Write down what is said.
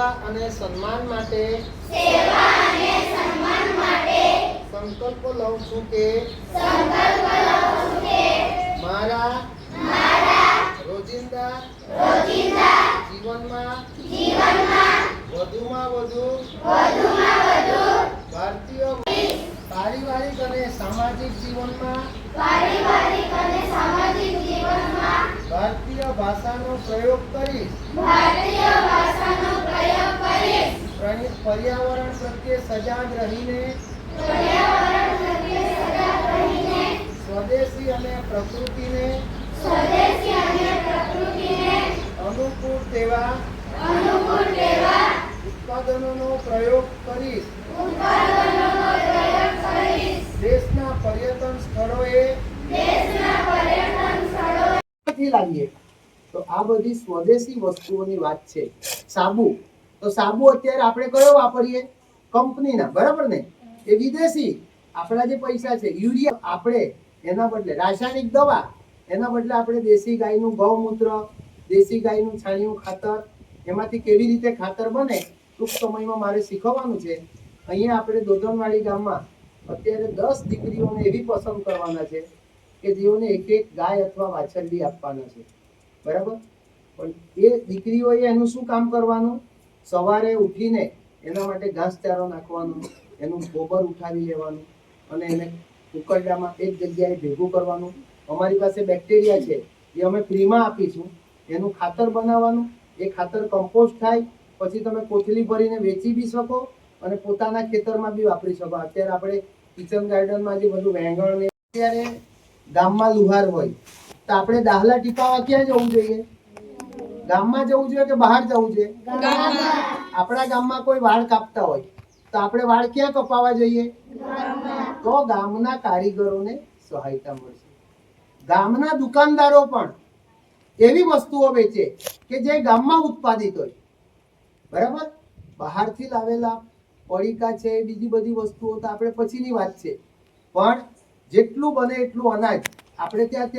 સેવા અને સન્માન માટે સંકલ્પ લઉં છું કે મારા રોજિંદા જીવનમાં વધુમાં વધુ ભારતીય પારિવારિક અને સામાજિક જીવનમાં ભારતીય ભાષાનો પ્રયોગ કરીશ. પર્યાવરણ પ્રત્યે સજાગ રહીને સ્વદેશી અને પ્રકૃતિને અનુકૂળ તેવા ઉત્પાદનોનો પ્રયોગ કરીશ. દેશના પર્યટન સ્થળોએ લાવીએ તો આ બધી સ્વદેશી વસ્તુઓની વાત છે. સાબુ, તો સાબુ અત્યારે આપણે કયો વાપરીએ? કંપનીના, બરાબર ને? એ વિદેશી. આપણા જે પૈસા છે, યુરિયા, આપણે એના બદલે રાસાયણિક દવા, એના બદલે આપણે દેશી ગાયનું ગૌમૂત્ર, દેશી ગાયનું છાણિયું ખાતર, એમાંથી કેવી રીતે ખાતર બને ટૂંક સમયમાં મારે શીખવવાનું છે. અહીંયા આપણે દોધનવાડી ગામમાં અત્યારે 10 દીકરીઓને એવી પસંદ કરવાના છે કે જેઓને એક એક ગાય અથવા વાછરડી આપવાના છે, બરાબર? પણ એ દીકરીઓએ એનું શું કામ કરવાનું? સવારે ઉઠીને એના માટે ઘાસચારો નાખવાનો, એનું ગોબર ઉઠાવી લેવાનું અને એને ઉકરડામાં એક જગ્યાએ ભેગું કરવાનું. અમારી પાસે બેક્ટેરિયા છે, એ અમે ફ્રીમાં આપીશું. એનું ખાતર બનાવવાનું, એ ખાતર કમ્પોસ્ટ થાય, પછી તમે કોથળી ભરીને વેચી બી શકો અને પોતાના ખેતરમાં બી વાપરી શકો. અત્યારે આપણે કિચન ગાર્ડનમાં જે બધું વેંગણ ને, અત્યારે ગામમાં લુહાર હોય તો આપણે દાહલા ટીપાવા ક્યાં જવું જોઈએ? ગામમાં જવું જોઈએ કે બહાર જવું જોઈએ? આપણા ગામમાં કોઈ વાળ કાપતા હોય તો આપણે વાળ ક્યાં કપાવવા જોઈએ? તો ગામના કારીગરોને સહાયતા મળશે. ગામના દુકાનદારો પણ એવી વસ્તુઓ વેચે કે જે ગામમાં ઉત્પાદિત હોય, બરાબર? બહારથી લાવેલા પડીકા છે, બીજી બધી વસ્તુઓ તો આપણે પછીની વાત છે, પણ જેટલું બને એટલું અનાજ આપણે ત્યાં